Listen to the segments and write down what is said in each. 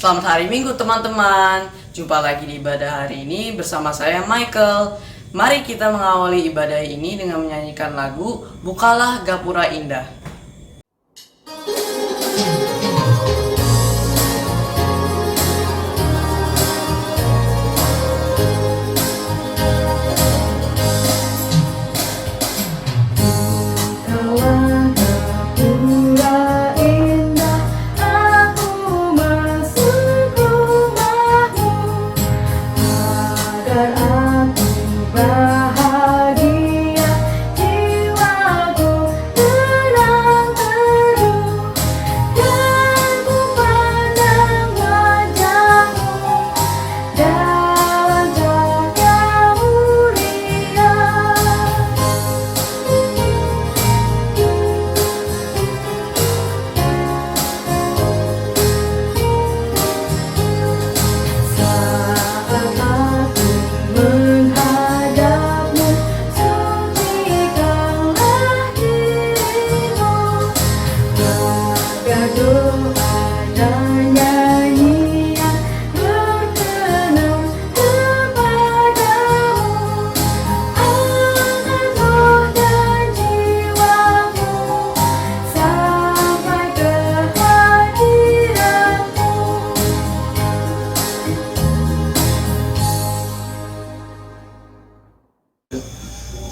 Selamat hari Minggu teman-teman. Jumpa lagi di ibadah hari ini bersama saya Michael. Mari kita mengawali ibadah ini dengan menyanyikan lagu Bukalah Gapura Indah.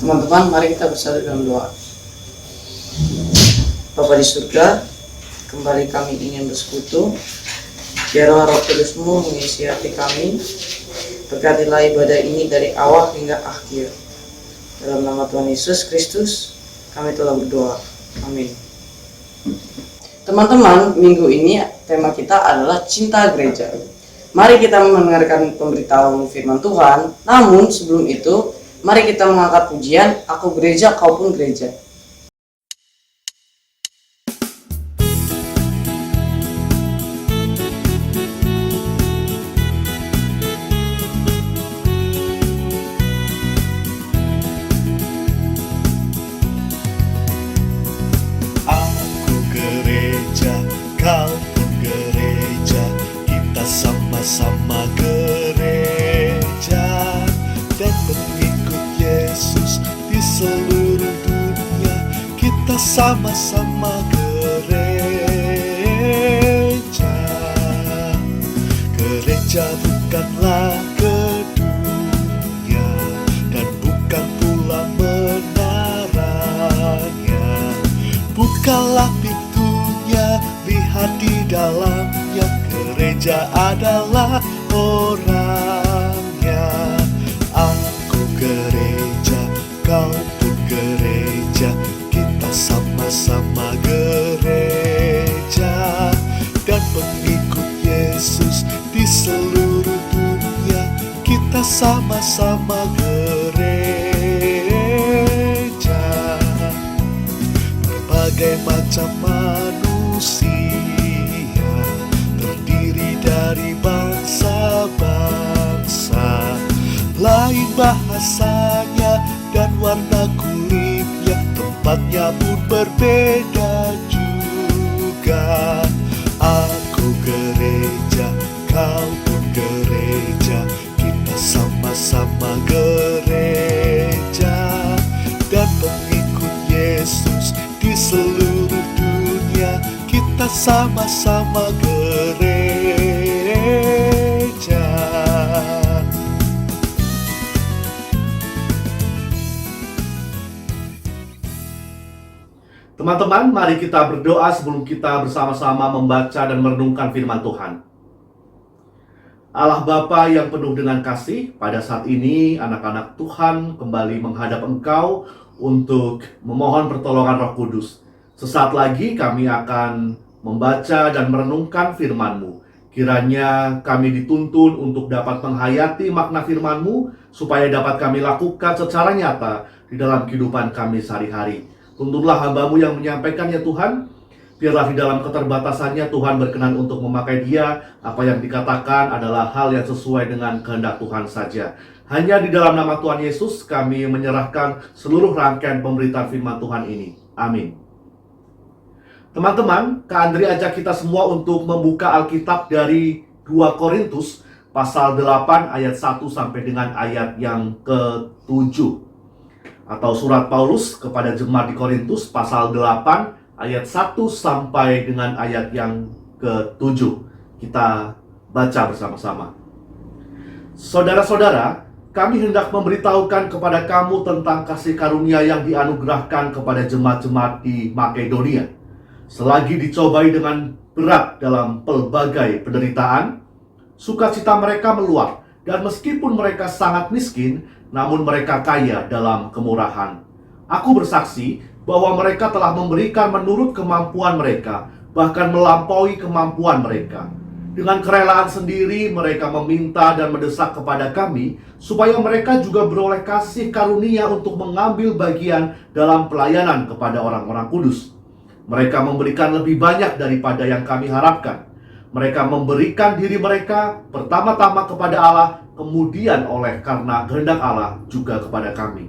Teman-teman, mari kita bersatu dalam doa. Bapa di surga, kembali kami ingin bersekutu. Biarlah Roh Kudus-Mu mengisi hati kami. Berkatilah ibadah ini dari awal hingga akhir. Dalam nama Tuhan Yesus Kristus, kami telah berdoa. Amin. Teman-teman, minggu ini tema kita adalah cinta gereja. Mari kita mendengarkan pemberitahuan firman Tuhan. Namun sebelum itu, mari kita mengangkat pujian, Aku Gereja, Kau Pun Gereja. Aku gereja, kau pun gereja, kita sama-sama gereja dan pengikut Yesus di seluruh dunia. Kita sama-sama gereja. Gereja bukanlah gedungnya dan bukan pula menaranya. Bukalah pintunya, lihat di dalamnya. Gereja adalah orangnya. Aku gereja, kau pun gereja, kita sama-sama gereja dan pengikut Yesus di seluruh dunia. Kita sama-sama gereja. Berbagai macam manusia terdiri dari bangsa-bangsa, lain bahasanya dan warna kulitnya, tempatnya pun berbeda juga. Aku gereja, kau pun gereja, kita sama-sama gereja dan pengikut Yesus di seluruh dunia. Kita sama-sama gereja. Teman-teman, mari kita berdoa sebelum kita bersama-sama membaca dan merenungkan firman Tuhan. Allah Bapa yang penuh dengan kasih, pada saat ini anak-anak Tuhan kembali menghadap Engkau untuk memohon pertolongan Roh Kudus. Sesaat lagi kami akan membaca dan merenungkan firman-Mu. Kiranya kami dituntun untuk dapat menghayati makna firman-Mu, supaya dapat kami lakukan secara nyata di dalam kehidupan kami sehari-hari. Tuntunlah hamba-Mu yang menyampaikan ya Tuhan. Biarlah di dalam keterbatasannya Tuhan berkenan untuk memakai dia. Apa yang dikatakan adalah hal yang sesuai dengan kehendak Tuhan saja. Hanya di dalam nama Tuhan Yesus kami menyerahkan seluruh rangkaian pemberitaan firman Tuhan ini. Amin. Teman-teman, Kak Andri ajak kita semua untuk membuka Alkitab dari 2 2 Korintus pasal 8 ayat 1 sampai dengan ayat yang ke-7. Atau surat Paulus kepada jemaat di Korintus pasal 8 ayat 1 sampai dengan ayat yang ke-7. Kita baca bersama-sama. Saudara-saudara, kami hendak memberitahukan kepada kamu tentang kasih karunia yang dianugerahkan kepada jemaat-jemaat di Makedonia. Selagi dicobai dengan berat dalam pelbagai penderitaan, sukacita mereka meluap, dan meskipun mereka sangat miskin, namun mereka kaya dalam kemurahan. Aku bersaksi bahwa mereka telah memberikan menurut kemampuan mereka, bahkan melampaui kemampuan mereka. Dengan kerelaan sendiri mereka meminta dan mendesak kepada kami supaya mereka juga beroleh kasih karunia untuk mengambil bagian dalam pelayanan kepada orang-orang kudus. Mereka memberikan lebih banyak daripada yang kami harapkan. Mereka memberikan diri mereka pertama-tama kepada Allah, kemudian oleh karena kehendak Allah juga kepada kami.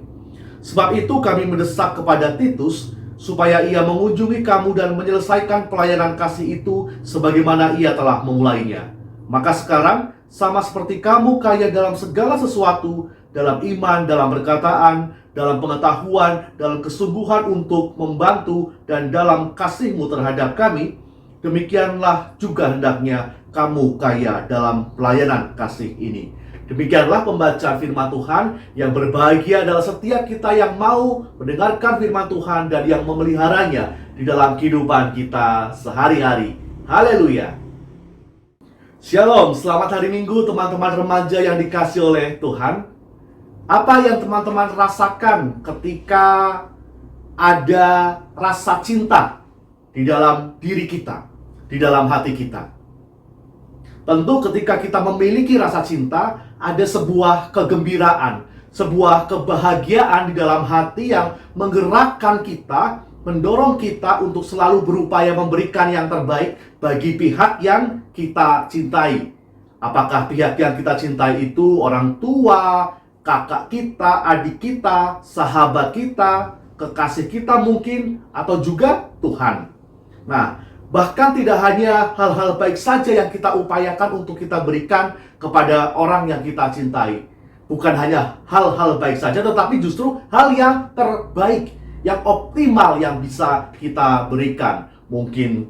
Sebab itu kami mendesak kepada Titus supaya ia mengunjungi kamu dan menyelesaikan pelayanan kasih itu sebagaimana ia telah memulainya. Maka sekarang, sama seperti kamu kaya dalam segala sesuatu, dalam iman, dalam perkataan, dalam pengetahuan, dalam kesungguhan untuk membantu, dan dalam kasihmu terhadap kami, demikianlah juga hendaknya kamu kaya dalam pelayanan kasih ini. Demikianlah pembacaan firman Tuhan. Yang berbahagia adalah setiap kita yang mau mendengarkan firman Tuhan dan yang memeliharanya di dalam kehidupan kita sehari-hari. Haleluya. Shalom, selamat hari Minggu teman-teman remaja yang dikasih oleh Tuhan. Apa yang teman-teman rasakan ketika ada rasa cinta di dalam diri kita, di dalam hati kita? Tentu ketika kita memiliki rasa cinta, ada sebuah kegembiraan, sebuah kebahagiaan di dalam hati yang menggerakkan kita, mendorong kita untuk selalu berupaya memberikan yang terbaik bagi pihak yang kita cintai. Apakah pihak yang kita cintai itu orang tua, kakak kita, adik kita, sahabat kita, kekasih kita mungkin, atau juga Tuhan. Nah, bahkan tidak hanya hal-hal baik saja yang kita upayakan untuk kita berikan kepada orang yang kita cintai. Bukan hanya hal-hal baik saja, tetapi justru hal yang terbaik, yang optimal yang bisa kita berikan. Mungkin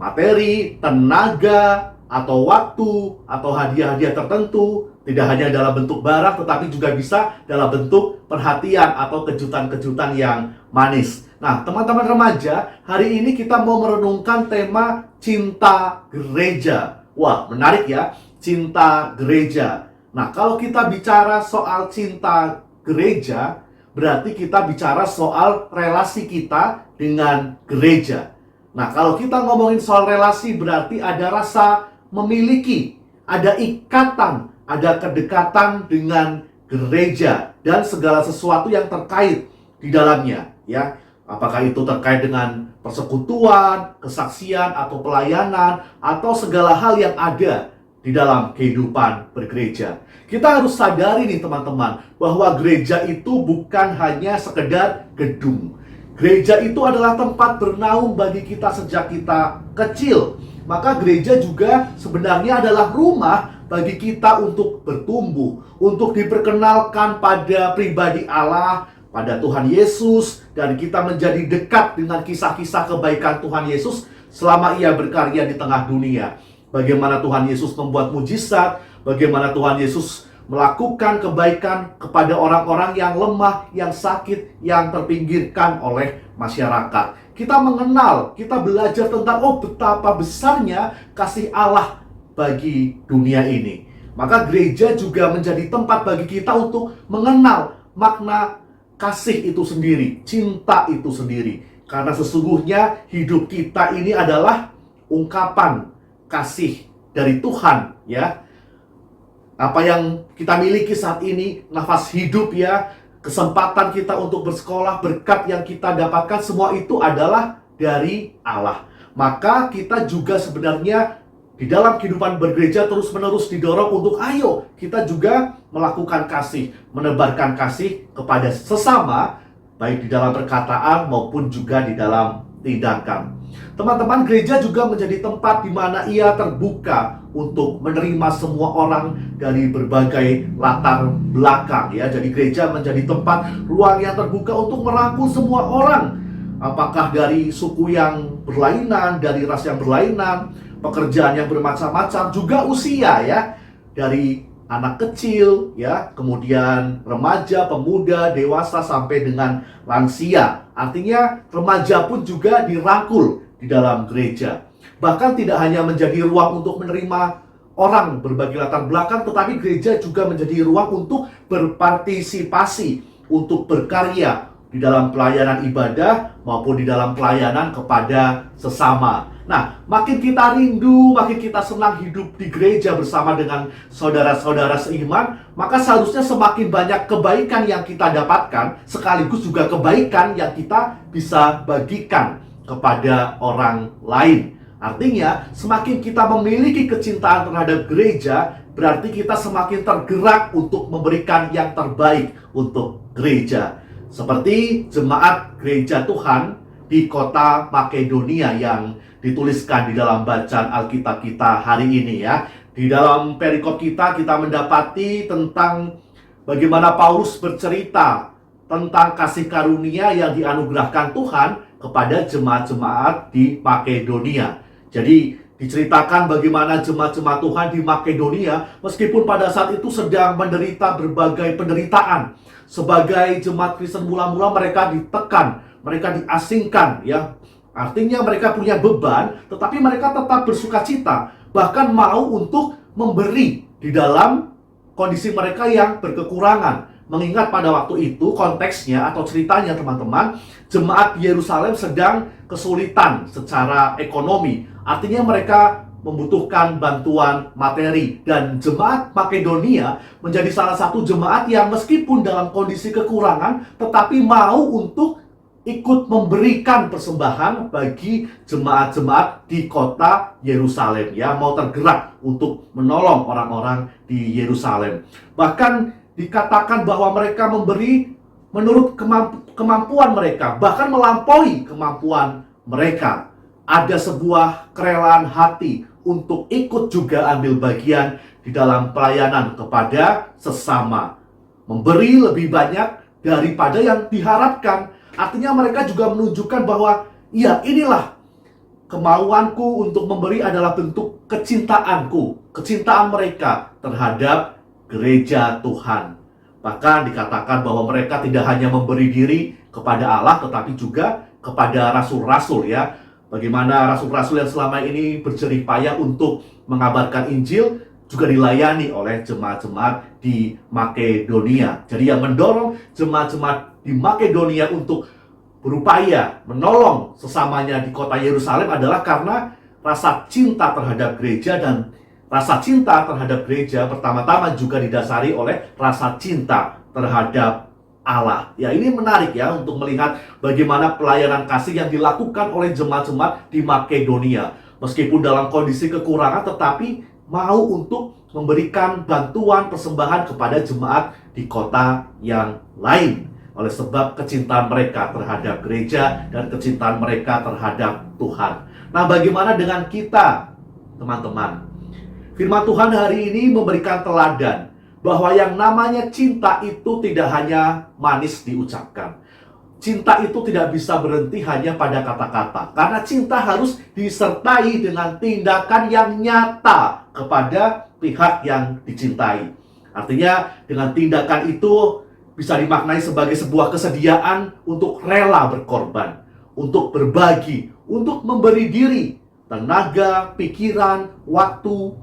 materi, tenaga, atau waktu, atau hadiah-hadiah tertentu. Tidak hanya dalam bentuk barang, tetapi juga bisa dalam bentuk perhatian atau kejutan-kejutan yang manis. Nah, teman-teman remaja, hari ini kita mau merenungkan tema cinta gereja. Wah, menarik ya, cinta gereja. Nah, kalau kita bicara soal cinta gereja, berarti kita bicara soal relasi kita dengan gereja. Nah, kalau kita ngomongin soal relasi, berarti ada rasa memiliki, ada ikatan, ada kedekatan dengan gereja dan segala sesuatu yang terkait di dalamnya, ya. Apakah itu terkait dengan persekutuan, kesaksian, atau pelayanan, atau segala hal yang ada di dalam kehidupan bergereja. Kita harus sadari nih teman-teman, bahwa gereja itu bukan hanya sekedar gedung. Gereja itu adalah tempat bernaung bagi kita sejak kita kecil. Maka gereja juga sebenarnya adalah rumah bagi kita untuk bertumbuh, untuk diperkenalkan pada pribadi Allah, pada Tuhan Yesus, dan kita menjadi dekat dengan kisah-kisah kebaikan Tuhan Yesus selama ia berkarya di tengah dunia. Bagaimana Tuhan Yesus membuat mujizat, bagaimana Tuhan Yesus melakukan kebaikan kepada orang-orang yang lemah, yang sakit, yang terpinggirkan oleh masyarakat. Kita mengenal, kita belajar tentang betapa besarnya kasih Allah bagi dunia ini. Maka gereja juga menjadi tempat bagi kita untuk mengenal makna kasih itu sendiri, cinta itu sendiri. Karena sesungguhnya hidup kita ini adalah ungkapan kasih dari Tuhan, ya. Apa yang kita miliki saat ini, nafas hidup ya, kesempatan kita untuk bersekolah, berkat yang kita dapatkan, semua itu adalah dari Allah. Maka kita juga sebenarnya di dalam kehidupan bergereja terus-menerus didorong untuk ayo kita juga melakukan kasih, menebarkan kasih kepada sesama, baik di dalam perkataan maupun juga di dalam tindakan. Teman-teman, gereja juga menjadi tempat di mana ia terbuka untuk menerima semua orang dari berbagai latar belakang ya. Jadi gereja menjadi tempat ruang yang terbuka untuk merangkul semua orang. Apakah dari suku yang berlainan, dari ras yang berlainan, pekerjaan yang bermacam-macam, juga usia ya. Dari anak kecil ya, kemudian remaja, pemuda, dewasa sampai dengan lansia. Artinya remaja pun juga dirangkul di dalam gereja. Bahkan tidak hanya menjadi ruang untuk menerima orang berbagai latar belakang, tetapi gereja juga menjadi ruang untuk berpartisipasi, untuk berkarya di dalam pelayanan ibadah maupun di dalam pelayanan kepada sesama. Nah, makin kita rindu, makin kita senang hidup di gereja bersama dengan saudara-saudara seiman, maka seharusnya semakin banyak kebaikan yang kita dapatkan, sekaligus juga kebaikan yang kita bisa bagikan kepada orang lain. Artinya, semakin kita memiliki kecintaan terhadap gereja, berarti kita semakin tergerak untuk memberikan yang terbaik untuk gereja. Seperti jemaat gereja Tuhan di kota Makedonia yang dituliskan di dalam bacaan Alkitab kita hari ini ya. Di dalam perikop kita mendapati tentang bagaimana Paulus bercerita tentang kasih karunia yang dianugerahkan Tuhan kepada jemaat-jemaat di Makedonia. Jadi diceritakan bagaimana jemaat-jemaat Tuhan di Makedonia meskipun pada saat itu sedang menderita berbagai penderitaan. Sebagai jemaat Kristen mula-mula mereka ditekan, mereka diasingkan ya. Artinya mereka punya beban, tetapi mereka tetap bersukacita, bahkan mau untuk memberi di dalam kondisi mereka yang berkekurangan. Mengingat pada waktu itu konteksnya atau ceritanya teman-teman, jemaat di Yerusalem sedang kesulitan secara ekonomi. Artinya mereka membutuhkan bantuan materi. Dan jemaat Makedonia menjadi salah satu jemaat yang meskipun dalam kondisi kekurangan, tetapi mau untuk ikut memberikan persembahan bagi jemaat-jemaat di kota Yerusalem. Ya, mau tergerak untuk menolong orang-orang di Yerusalem. Bahkan dikatakan bahwa mereka memberi menurut kemampuan mereka, bahkan melampaui kemampuan mereka. Ada sebuah kerelaan hati untuk ikut juga ambil bagian di dalam pelayanan kepada sesama. Memberi lebih banyak daripada yang diharapkan. Artinya mereka juga menunjukkan bahwa ya inilah kemauanku untuk memberi adalah bentuk kecintaanku, kecintaan mereka terhadap gereja Tuhan. Bahkan dikatakan bahwa mereka tidak hanya memberi diri kepada Allah, tetapi juga kepada rasul-rasul ya. Bagaimana rasul-rasul yang selama ini berjerih payah untuk mengabarkan Injil juga dilayani oleh jemaat-jemaat di Makedonia. Jadi yang mendorong jemaat-jemaat di Makedonia untuk berupaya menolong sesamanya di kota Yerusalem adalah karena rasa cinta terhadap gereja. Dan rasa cinta terhadap gereja pertama-tama juga didasari oleh rasa cinta terhadap Allah. Ya, ini menarik ya untuk melihat bagaimana pelayanan kasih yang dilakukan oleh jemaat-jemaat di Makedonia. Meskipun dalam kondisi kekurangan, tetapi mau untuk memberikan bantuan persembahan kepada jemaat di kota yang lain. Oleh sebab kecintaan mereka terhadap gereja dan kecintaan mereka terhadap Tuhan. Nah, bagaimana dengan kita, teman-teman? Firman Tuhan hari ini memberikan teladan bahwa yang namanya cinta itu tidak hanya manis diucapkan. Cinta itu tidak bisa berhenti hanya pada kata-kata. Karena cinta harus disertai dengan tindakan yang nyata kepada pihak yang dicintai. Artinya dengan tindakan itu bisa dimaknai sebagai sebuah kesediaan untuk rela berkorban, untuk berbagi, untuk memberi diri, tenaga, pikiran, waktu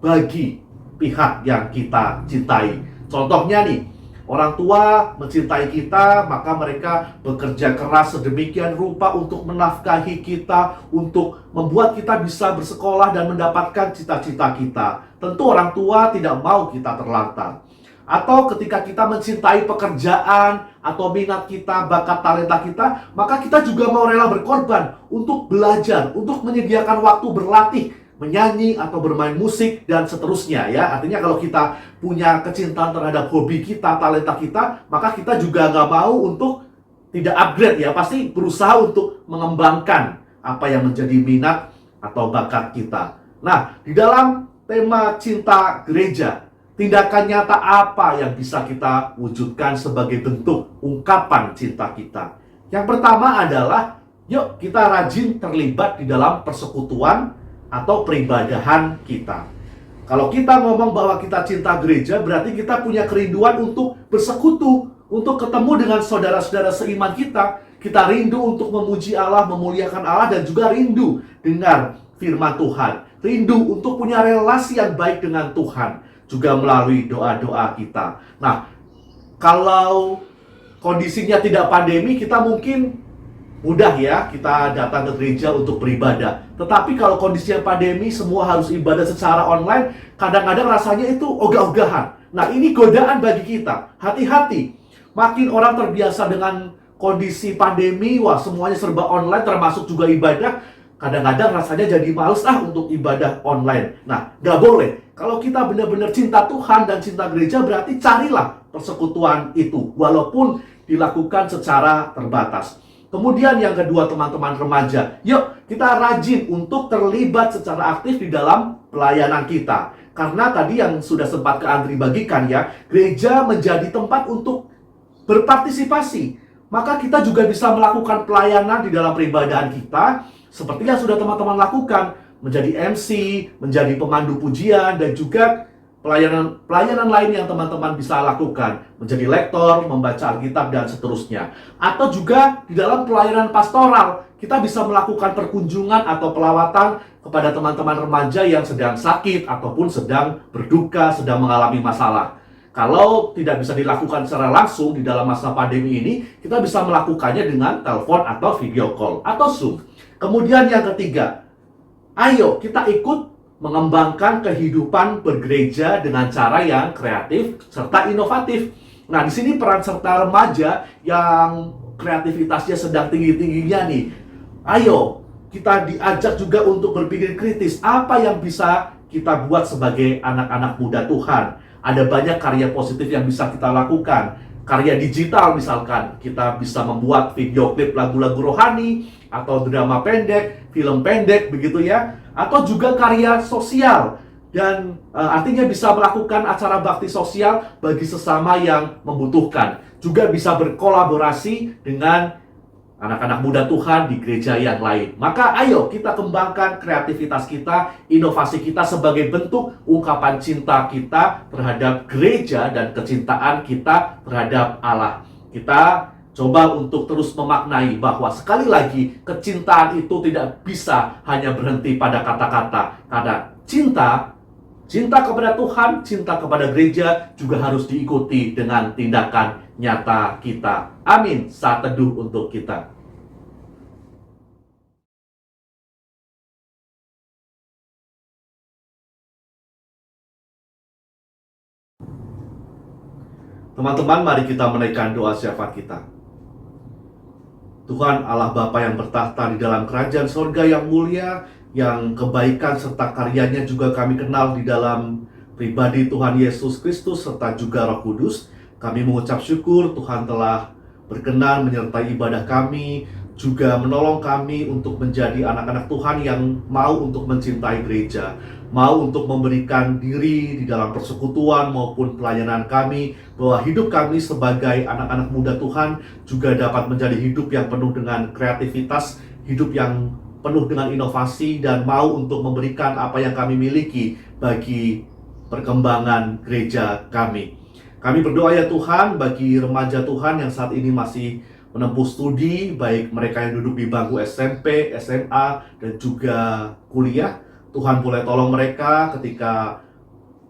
bagi pihak yang kita cintai. Contohnya nih, orang tua mencintai kita, maka mereka bekerja keras sedemikian rupa untuk menafkahi kita, untuk membuat kita bisa bersekolah dan mendapatkan cita-cita kita. Tentu orang tua tidak mau kita terlantar. Atau ketika kita mencintai pekerjaan atau minat kita, bakat talenta kita, maka kita juga mau rela berkorban untuk belajar, untuk menyediakan waktu berlatih, menyanyi atau bermain musik dan seterusnya ya. Artinya kalau kita punya kecintaan terhadap hobi kita, talenta kita, maka kita juga nggak mau untuk tidak upgrade ya, pasti berusaha untuk mengembangkan apa yang menjadi minat atau bakat kita. Nah, di dalam tema cinta gereja, tindakan nyata apa yang bisa kita wujudkan sebagai bentuk ungkapan cinta kita? Yang pertama adalah, yuk kita rajin terlibat di dalam persekutuan atau peribadahan kita. Kalau kita ngomong bahwa kita cinta gereja, berarti kita punya kerinduan untuk bersekutu, untuk ketemu dengan saudara-saudara seiman kita. Kita rindu untuk memuji Allah, memuliakan Allah, dan juga rindu dengar firman Tuhan. Rindu untuk punya relasi yang baik dengan Tuhan, juga melalui doa-doa kita. Nah, kalau kondisinya tidak pandemi, kita mungkin mudah ya kita datang ke gereja untuk beribadah. Tetapi kalau kondisinya pandemi, semua harus ibadah secara online, kadang-kadang rasanya itu ogah-ogahan. Nah, ini godaan bagi kita. Hati-hati. Makin orang terbiasa dengan kondisi pandemi, wah semuanya serba online, termasuk juga ibadah. Kadang-kadang rasanya jadi males untuk ibadah online. Nah, gak boleh. Kalau kita benar-benar cinta Tuhan dan cinta gereja, berarti carilah persekutuan itu, walaupun dilakukan secara terbatas. Kemudian yang kedua, teman-teman remaja, yuk kita rajin untuk terlibat secara aktif di dalam pelayanan kita. Karena tadi yang sudah sempat ke Andri bagikan ya, gereja menjadi tempat untuk berpartisipasi. Maka kita juga bisa melakukan pelayanan di dalam peribadahan kita, seperti yang sudah teman-teman lakukan, menjadi MC, menjadi pemandu pujian, dan juga pelayanan lain yang teman-teman bisa lakukan, menjadi lektor, membaca Alkitab, dan seterusnya. Atau juga di dalam pelayanan pastoral, kita bisa melakukan perkunjungan atau pelawatan kepada teman-teman remaja yang sedang sakit ataupun sedang berduka, sedang mengalami masalah. Kalau tidak bisa dilakukan secara langsung di dalam masa pandemi ini, kita bisa melakukannya dengan telepon atau video call atau Zoom. Kemudian yang ketiga, ayo kita ikut mengembangkan kehidupan bergereja dengan cara yang kreatif serta inovatif. Nah, di sini peran serta remaja yang kreativitasnya sedang tinggi-tingginya nih. Ayo kita diajak juga untuk berpikir kritis, apa yang bisa kita buat sebagai anak-anak muda Tuhan. Ada banyak karya positif yang bisa kita lakukan. Karya digital misalkan, kita bisa membuat video klip lagu-lagu rohani, atau drama pendek, film pendek, begitu ya. Atau juga karya sosial. Dan artinya bisa melakukan acara bakti sosial bagi sesama yang membutuhkan. Juga bisa berkolaborasi dengan anak-anak muda Tuhan di gereja yang lain. Maka ayo kita kembangkan kreativitas kita, inovasi kita sebagai bentuk ungkapan cinta kita terhadap gereja dan kecintaan kita terhadap Allah. Kita coba untuk terus memaknai bahwa sekali lagi kecintaan itu tidak bisa hanya berhenti pada kata-kata. Karena cinta kepada Tuhan, cinta kepada gereja juga harus diikuti dengan tindakan nyata kita. Amin. Saat teduh untuk kita. Teman-teman, mari kita menaikkan doa syafaat kita. Tuhan Allah Bapa yang bertahta di dalam kerajaan sorga yang mulia, yang kebaikan serta karyanya juga kami kenal di dalam pribadi Tuhan Yesus Kristus serta juga Roh Kudus. Kami mengucap syukur Tuhan telah berkenan menyertai ibadah kami, juga menolong kami untuk menjadi anak-anak Tuhan yang mau untuk mencintai gereja, mau untuk memberikan diri di dalam persekutuan maupun pelayanan kami, bahwa hidup kami sebagai anak-anak muda Tuhan juga dapat menjadi hidup yang penuh dengan kreativitas, hidup yang penuh dengan inovasi, dan mau untuk memberikan apa yang kami miliki bagi perkembangan gereja kami. Kami berdoa ya Tuhan bagi remaja Tuhan yang saat ini masih menempuh studi, baik mereka yang duduk di bangku SMP, SMA, dan juga kuliah. Tuhan boleh tolong mereka ketika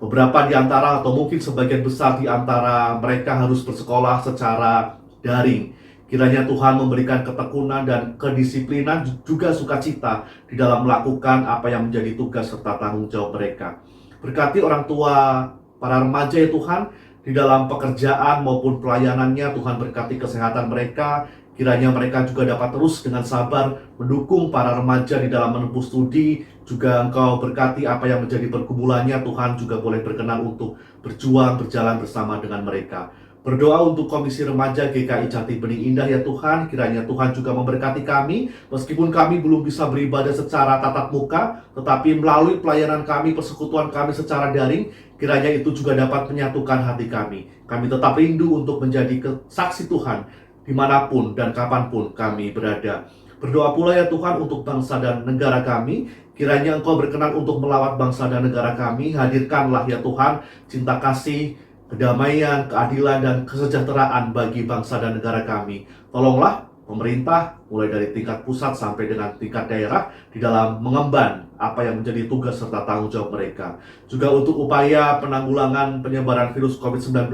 beberapa di antara atau mungkin sebagian besar di antara mereka harus bersekolah secara daring. Kiranya Tuhan memberikan ketekunan dan kedisiplinan, juga sukacita di dalam melakukan apa yang menjadi tugas serta tanggung jawab mereka. Berkati orang tua para remaja ya Tuhan, di dalam pekerjaan maupun pelayanannya. Tuhan berkati kesehatan mereka. Kiranya mereka juga dapat terus dengan sabar mendukung para remaja di dalam menempuh studi. Juga Engkau berkati apa yang menjadi pergumulannya. Tuhan juga boleh berkenan untuk berjuang, berjalan bersama dengan mereka. Berdoa untuk Komisi Remaja GKI Jati Bening Indah ya Tuhan, kiranya Tuhan juga memberkati kami, meskipun kami belum bisa beribadah secara tatap muka, tetapi melalui pelayanan kami, persekutuan kami secara daring, kiranya itu juga dapat menyatukan hati kami. Kami tetap rindu untuk menjadi saksi Tuhan, dimanapun dan kapanpun kami berada. Berdoa pula ya Tuhan untuk bangsa dan negara kami, kiranya Engkau berkenan untuk melawat bangsa dan negara kami, hadirkanlah ya Tuhan, cinta kasih, kedamaian, keadilan, dan kesejahteraan bagi bangsa dan negara kami. Tolonglah pemerintah, mulai dari tingkat pusat sampai dengan tingkat daerah, di dalam mengemban apa yang menjadi tugas serta tanggung jawab mereka. Juga untuk upaya penanggulangan penyebaran virus COVID-19,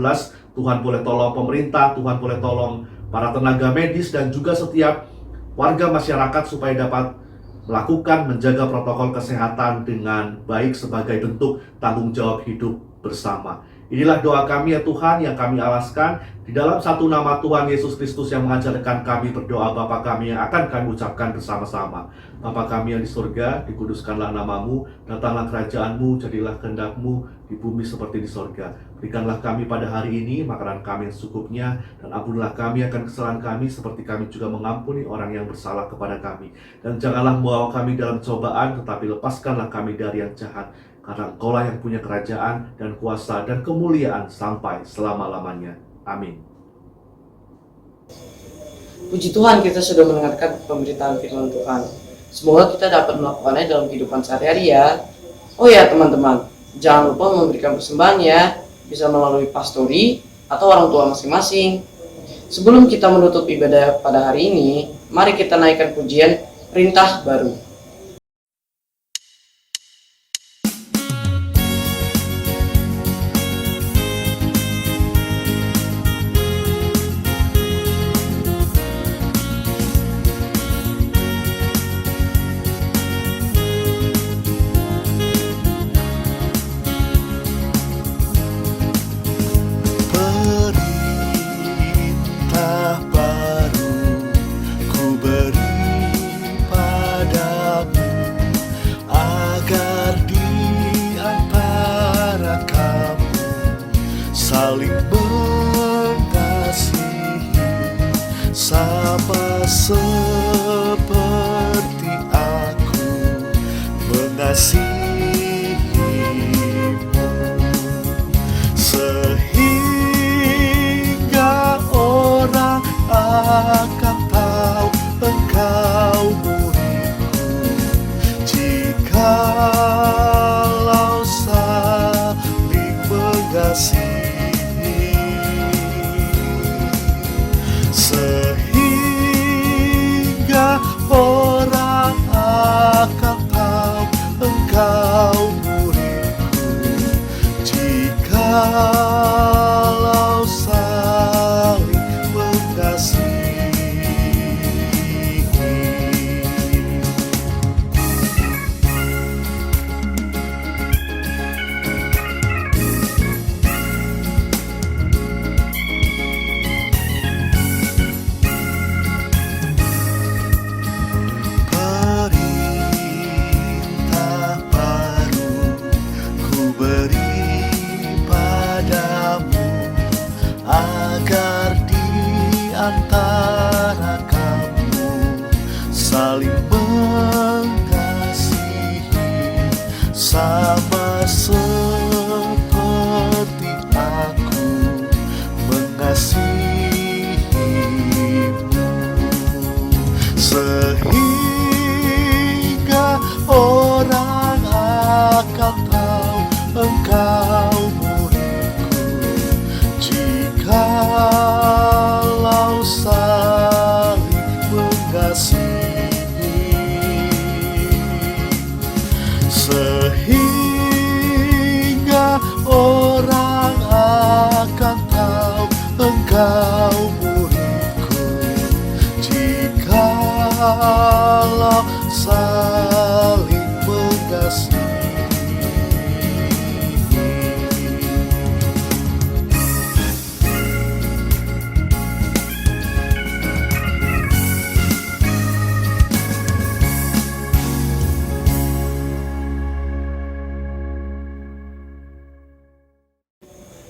Tuhan boleh tolong pemerintah, Tuhan boleh tolong para tenaga medis, dan juga setiap warga masyarakat supaya dapat melakukan, menjaga protokol kesehatan dengan baik sebagai bentuk tanggung jawab hidup bersama. Inilah doa kami ya Tuhan yang kami alaskan di dalam satu nama Tuhan Yesus Kristus yang mengajarkan kami berdoa Bapa kami yang akan kami ucapkan bersama-sama. Bapa kami yang di surga, dikuduskanlah namamu, datanglah kerajaanmu, jadilah kehendak-mu di bumi seperti di surga. Berikanlah kami pada hari ini makanan kami yang secukupnya, dan ampunilah kami akan kesalahan kami seperti kami juga mengampuni orang yang bersalah kepada kami. Dan janganlah membawa kami dalam cobaan, tetapi lepaskanlah kami dari yang jahat. Karena Engkaulah yang punya kerajaan dan kuasa dan kemuliaan sampai selama-lamanya. Amin. Puji Tuhan, kita sudah mendengarkan pemberitaan firman Tuhan. Semoga kita dapat melakukannya dalam kehidupan sehari-hari ya. Oh ya teman-teman, jangan lupa memberikan persembahan ya, bisa melalui pastori atau orang tua masing-masing. Sebelum kita menutup ibadah pada hari ini, mari kita naikkan pujian Perintah Baru. Perintah baru ku beri padamu, agar di antara kamu saling mengasihi, sama seperti aku mengasihimu. Sehingga orang akan tahu engkau muridku, jikalau saling mengasihi. Sehingga orang akan tahu engkau muridku, jikalau saling mengasihi. Perintah baru ku beri padamu,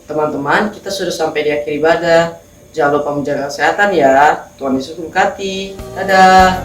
Teman-teman, kita sudah sampai di akhir ibadah. Jangan lupa menjaga kesehatan ya. Tuhan Yesus memberkati. Dadah.